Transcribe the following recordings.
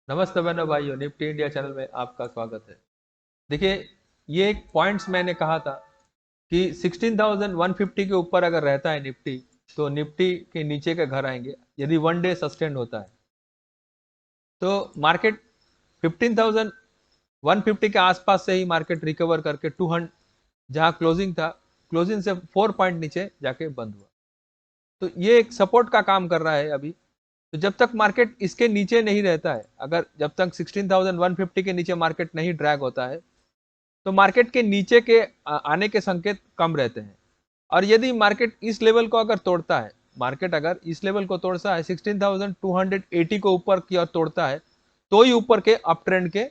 नमस्ते बहनों भाइयों, निफ्टी इंडिया चैनल में आपका स्वागत है। देखिए, ये एक पॉइंट्स मैंने कहा था कि 16,150 के ऊपर अगर रहता है निफ्टी तो निफ्टी के नीचे के घर आएंगे यदि वन डे सस्टेन होता है तो मार्केट 15,150 के आसपास से ही मार्केट रिकवर करके 200 जहां क्लोजिंग था, क्लोजिंग से 4 पॉइंट नीचे जाके बंद हुआ। तो ये एक सपोर्ट का काम कर रहा है अभी। तो जब तक मार्केट इसके नीचे नहीं रहता है, अगर जब तक 16,150 के नीचे मार्केट नहीं ड्रैग होता है तो मार्केट के नीचे के आने के संकेत कम रहते हैं। और यदि मार्केट इस लेवल को अगर तोड़ता है, मार्केट अगर इस लेवल को तोड़ता है 16,280 को ऊपर की ओर तोड़ता है तो ही ऊपर के अप ट्रेंड के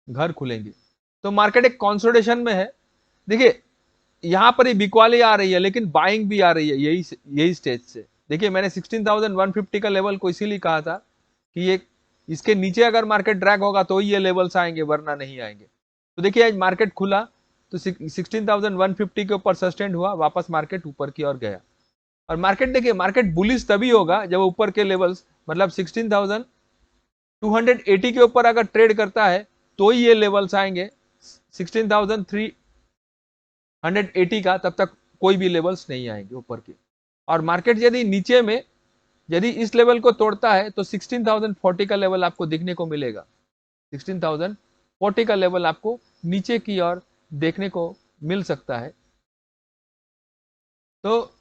घर खुलेंगे। तो मार्केट एक कंसोलिडेशन में है। देखिए, यहां पर ही बिकवाली आ रही है लेकिन बाइंग भी आ रही है यही स्टेज से। देखिए, मैंने 16,150 का लेवल को इसीलिए कहा था कि ये इसके नीचे अगर मार्केट ड्रैग होगा तो ही ये लेवल्स आएंगे, वरना नहीं आएंगे। तो देखिए, आज मार्केट खुला तो 16,150 के ऊपर सस्टेंड हुआ, वापस मार्केट ऊपर की ओर गया। और मार्केट देखिए, मार्केट बुलिश तभी होगा जब ऊपर के लेवल्स मतलब 16,280 के ऊपर अगर ट्रेड करता है तो ही ये लेवल्स आएंगे। 16,380 का तब तक कोई भी लेवल्स नहीं आएंगे ऊपर के। और मार्केट यदि नीचे में यदि इस लेवल को तोड़ता है तो 16,040 का लेवल आपको दिखने को मिलेगा। 16,040 का लेवल आपको नीचे की ओर देखने को मिल सकता है। तो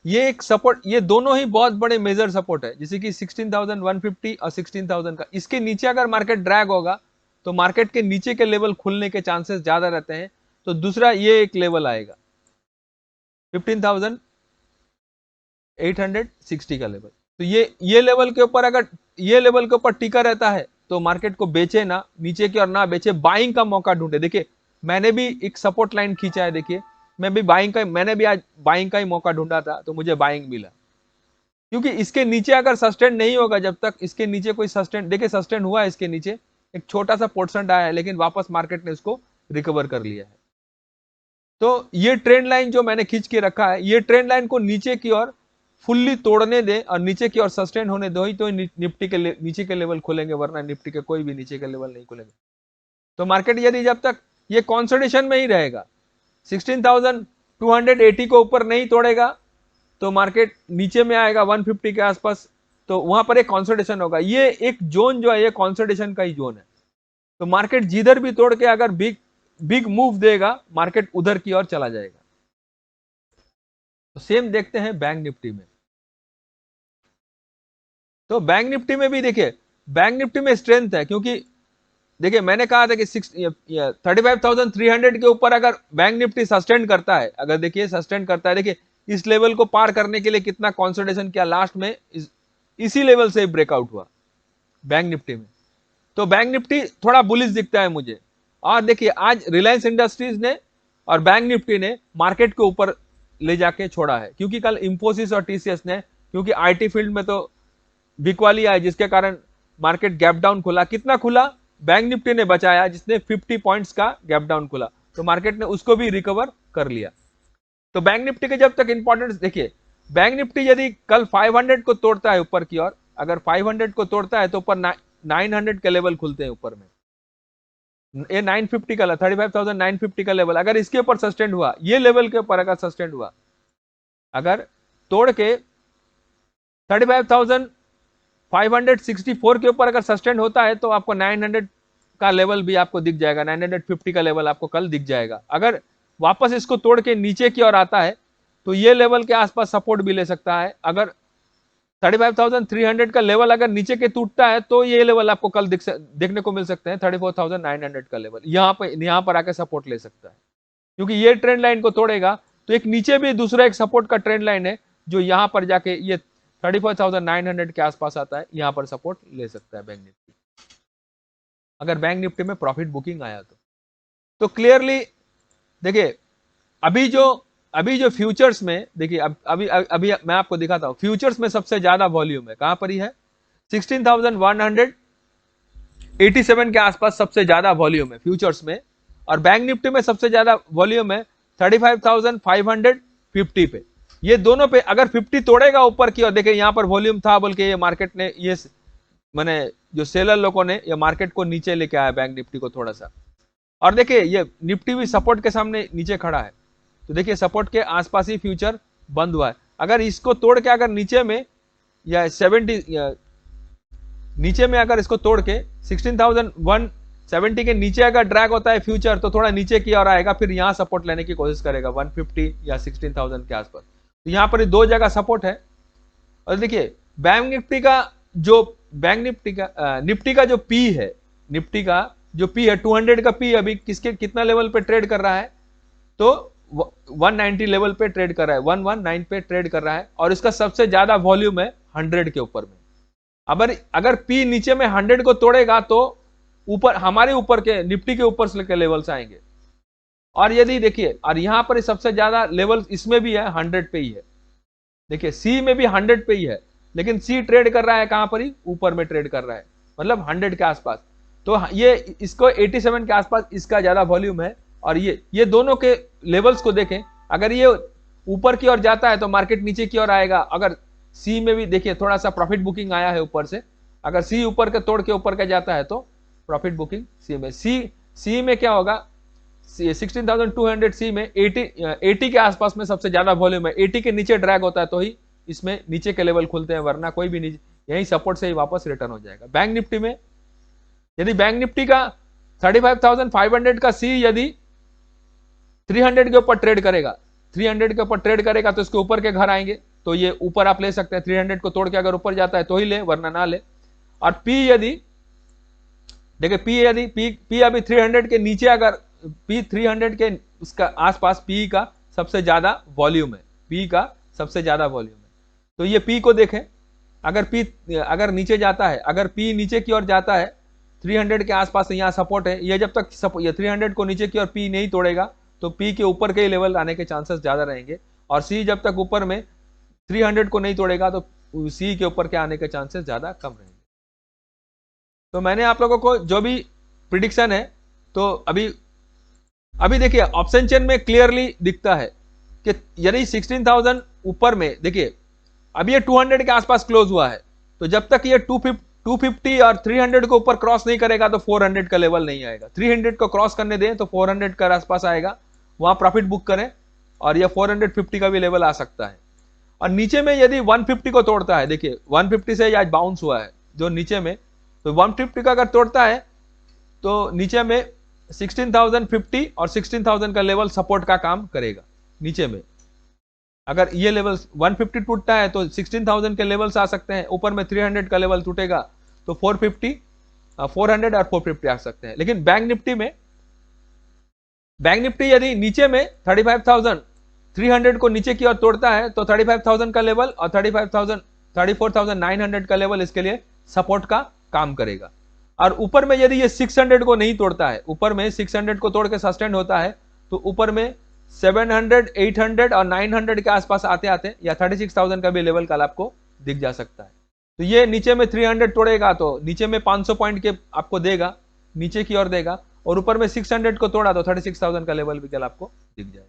ये एक सपोर्ट, ये दोनों ही बहुत बड़े मेजर सपोर्ट है, जैसे कि 16,150 और 16,000 का। इसके नीचे अगर मार्केट ड्रैग होगा तो मार्केट के नीचे के लेवल खुलने के चांसेस ज्यादा रहते हैं। तो दूसरा ये एक लेवल आएगा 15,860 का लेवल। तो ये लेवल के ऊपर अगर ये लेवल के ऊपर टिका रहता है तो मार्केट को बेचे ना, नीचे की ओर ना बेचे, बाइंग का मौका ढूंढे। देखिए, मैंने भी एक सपोर्ट लाइन खींचा है। देखिए, मैंने भी आज बाइंग का ही मौका ढूंढा था तो मुझे बाइंग मिला। क्योंकि इसके नीचे अगर सस्टेन नहीं होगा, जब तक इसके नीचे कोई सस्टेन, देखिए सस्टेन हुआ है इसके नीचे, एक छोटा सा पोर्शन आया है लेकिन वापस मार्केट ने इसको रिकवर कर लिया है। तो ये ट्रेंड लाइन जो मैंने खींच के रखा है, ये ट्रेंड लाइन को नीचे की ओर फुल्ली तोड़ने दे और नीचे की ओर सस्टेन होने दो ही तो निफ्टी के नीचे के लेवल खुलेंगे, वरना निफ्टी के कोई भी नीचे के लेवल नहीं खुलेंगे। तो मार्केट यदि जब तक ये कंसोलिडेशन में ही रहेगा, 16,280 को ऊपर नहीं तोड़ेगा तो मार्केट नीचे में आएगा 150 के आसपास, तो वहां पर एक कंसोलिडेशन होगा। ये एक जोन जो है ये कंसोलिडेशन का ही जोन है। तो मार्केट जिधर भी तोड़ के अगर बिग बिग मूव देगा, मार्केट उधर की ओर चला जाएगा। तो सेम देखते हैं बैंक निफ्टी में। तो बैंक निफ्टी में भी देखिए, बैंक निफ्टी में स्ट्रेंथ है, क्योंकि देखिए मैंने कहा था कि 35,300 के ऊपर अगर बैंक निफ्टी सस्टेन करता है, अगर देखिए सस्टेन करता है, देखिए इस लेवल को पार करने के लिए कितना कंसोलिडेशन किया, लास्ट में इसी लेवल से ब्रेकआउट हुआ बैंक निफ्टी में। तो बैंक निफ्टी थोड़ा बुलिश दिखता है मुझे। और देखिए, आज रिलायंस इंडस्ट्रीज ने और बैंक निफ्टी ने मार्केट के ऊपर ले जाके छोड़ा है, क्योंकि कल इंफोसिस और टीसीएस ने, क्योंकि आईटी फील्ड में तो बिकवाली आई जिसके कारण मार्केट गैप डाउन खुला। कितना खुला? बैंक निफ्टी ने बचाया जिसने 50 पॉइंट्स का गैप डाउन खुला, तो मार्केट ने उसको भी रिकवर कर लिया। तो बैंक निफ्टी के जब तक इंपॉर्टेंस देखिए, बैंक निफ्टी यदि कल 500 को तोड़ता है ऊपर की ओर, अगर 500 को तोड़ता है तो ऊपर 900 के लेवल खुलते हैं ऊपर में। ये 950 का 35,950 का लेवल अगर इसके ऊपर सस्टेंड हुआ, ये लेवल के ऊपर अगर सस्टेंड हुआ, अगर तोड़ के 35,564 के ऊपर अगर सस्टेंड होता है तो आपको 900 का लेवल भी आपको दिख जाएगा, 950 का लेवल आपको कल दिख जाएगा। अगर वापस इसको तोड़ के नीचे की ओर आता है तो ये लेवल के आसपास सपोर्ट भी ले सकता है। अगर 35,300 का लेवल अगर नीचे के टूटता है तो ये लेवल आपको कल देखने को मिल सकते हैं 34,900 का लेवल, यहां पर आके सपोर्ट ले सकता है। क्योंकि ये ट्रेंड लाइन को तोड़ेगा तो एक नीचे भी दूसरा एक सपोर्ट का ट्रेंड लाइन है जो यहां पर जाके ये 34,900 के आसपास आता है, यहां पर सपोर्ट ले सकता है बैंक निफ्टी, अगर बैंक निफ्टी में प्रॉफिट बुकिंग आया तो क्लियरली देखिए, अभी जो फ्यूचर्स में देखिए, अभी मैं आपको दिखाता हूं, फ्यूचर्स में सबसे ज्यादा वॉल्यूम है, कहां पर ही है 16,187 के आसपास सबसे ज्यादा वॉल्यूम है फ्यूचर्स में। और बैंक निफ्टी में सबसे ज्यादा वॉल्यूम है 35,550 पे। ये दोनों पे अगर 50 तोड़ेगा ऊपर की, और देखिए यहां पर वॉल्यूम था बोल के ये मार्केट ने ये मैंने जो सेलर लोगों ने ये मार्केट को नीचे लेके आया बैंक निफ्टी को थोड़ा सा। और देखिए ये निफ्टी भी सपोर्ट के सामने नीचे खड़ा है, तो देखिए सपोर्ट के आसपास ही फ्यूचर बंद हुआ है। अगर इसको तोड़ के अगर नीचे में या 70 नीचे में अगर इसको तोड़ के 16,170 के नीचे अगर ड्रैग होता है फ्यूचर, तो थोड़ा नीचे की ओर आएगा, फिर यहाँ सपोर्ट लेने की कोशिश करेगा 150 या 16,000 के आसपास। तो यहाँ पर दो जगह सपोर्ट है। और देखिए बैंक निफ्टी का जो निफ्टी का जो पी है, निफ्टी का जो पी है 200 का पी अभी किसके कितना लेवल पे ट्रेड कर रहा है, तो 190 लेवल पे ट्रेड कर रहा है, 119 पे ट्रेड कर रहा है। और इसका सबसे ज्यादा वॉल्यूम है 100 के ऊपर में। अगर पी नीचे में 100 को तोड़ेगा तो ऊपर हमारे ऊपर के निफ्टी के ऊपर से लेवल्स आएंगे। और यदि देखिए, और यहां पर सबसे ज्यादा लेवल इसमें भी है 100 पे ही है। देखिए सी में भी 100 पे ही है, लेकिन सी ट्रेड कर रहा है कहां पर ही, ऊपर में ट्रेड कर रहा है, मतलब 100 के आसपास। तो ये इसको 87 के आसपास इसका ज्यादा वॉल्यूम है। और ये दोनों के लेवल्स को देखें, अगर ये ऊपर की ओर जाता है तो मार्केट नीचे की ओर आएगा। अगर सी में भी देखिए थोड़ा सा प्रॉफिट बुकिंग आया है ऊपर से, अगर सी ऊपर के तोड़ के ऊपर का जाता है तो प्रॉफिट बुकिंग सी में। सी में क्या होगा, 16,200 सी में 80 के आसपास में सबसे ज्यादा वॉल्यूम है। 80 के नीचे ड्रैग होता है तो ही इसमें नीचे के लेवल खुलते हैं, वरना कोई भी नीचे यही सपोर्ट से ही वापस रिटर्न हो जाएगा। बैंक निफ्टी में यदि बैंक निफ्टी का 35,500 का सी यदि 300 के ऊपर ट्रेड करेगा, 300 के ऊपर ट्रेड करेगा तो इसके ऊपर के घर आएंगे, तो ये ऊपर आप ले सकते हैं। 300 को तोड़ के अगर ऊपर जाता है तो ही ले, वरना ना ले। और पी यदि देखिए पी अभी 300 के नीचे, अगर पी 300 के उसका आसपास पी का सबसे ज्यादा वॉल्यूम है, पी का सबसे ज्यादा वॉल्यूम है। तो ये पी को देखें, अगर नीचे जाता है, अगर पी नीचे की ओर जाता है 300 के आसपास, यहाँ सपोर्ट है, ये जब तक ये 300 को नीचे की ओर पी नहीं तोड़ेगा तो पी के ऊपर के ही लेवल आने के चांसेस ज्यादा रहेंगे। और सी जब तक ऊपर में 300 को नहीं तोड़ेगा तो सी के ऊपर के आने के चांसेस ज्यादा कम रहेंगे। तो मैंने आप लोगों को जो भी प्रिडिक्शन है, तो अभी देखिए ऑप्शन चेन में क्लियरली दिखता है कि यदि 16,000 ऊपर में, देखिए अभी ये 200 के आसपास क्लोज हुआ है, तो जब तक ये 250 और 300 को ऊपर क्रॉस नहीं करेगा तो 400 का लेवल नहीं आएगा। 300 को क्रॉस करने दें तो 400 के आसपास आएगा, वहां प्रॉफिट बुक करें। और यह 450 का भी लेवल आ सकता है। और नीचे में यदि 150 को तोड़ता है, देखिए 150 से आज बाउंस हुआ है जो नीचे में, तो 150 का अगर तोड़ता है तो नीचे में 16,050 और 16,000 का लेवल सपोर्ट का काम करेगा। नीचे में अगर ये लेवल 150 टूटता है तो 16,000 के लेवल्स आ सकते हैं, ऊपर में 300 का लेवल टूटेगा तो 400 और 450 आ सकते हैं। लेकिन बैंक निफ्टी यदि नीचे में 35,300 को नीचे की ओर तोड़ता है तो 35,000 का लेवल और 34,900 का लेवल इसके लिए सपोर्ट का काम करेगा। और ऊपर में यदि ये 600 को नहीं तोड़ता है, ऊपर में 600 को तोड़ के सस्टेन होता है, तो ऊपर में 700, 800 और 900 के आसपास आते आते या 36,000 का भी लेवल कल आपको दिख जा सकता है। तो ये नीचे में 300 तोड़ेगा तो नीचे में 500 पॉइंट के आपको देगा, नीचे की ओर देगा। और ऊपर में 600 को तोड़ा तो 36,000 का लेवल भी कल आपको दिख जाएगा।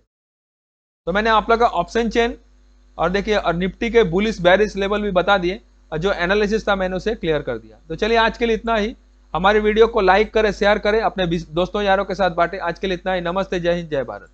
तो मैंने आप लोग का ऑप्शन चेन और देखिए और निफ्टी के बुलिश बेरिश लेवल भी बता दिए, और जो एनालिसिस था मैंने उसे क्लियर कर दिया। तो चलिए आज के लिए इतना ही। हमारे वीडियो को लाइक करें, शेयर करें, अपने दोस्तों यारों के साथ बांटें। आज के लिए इतना ही। नमस्ते, जय हिंद, जय भारत।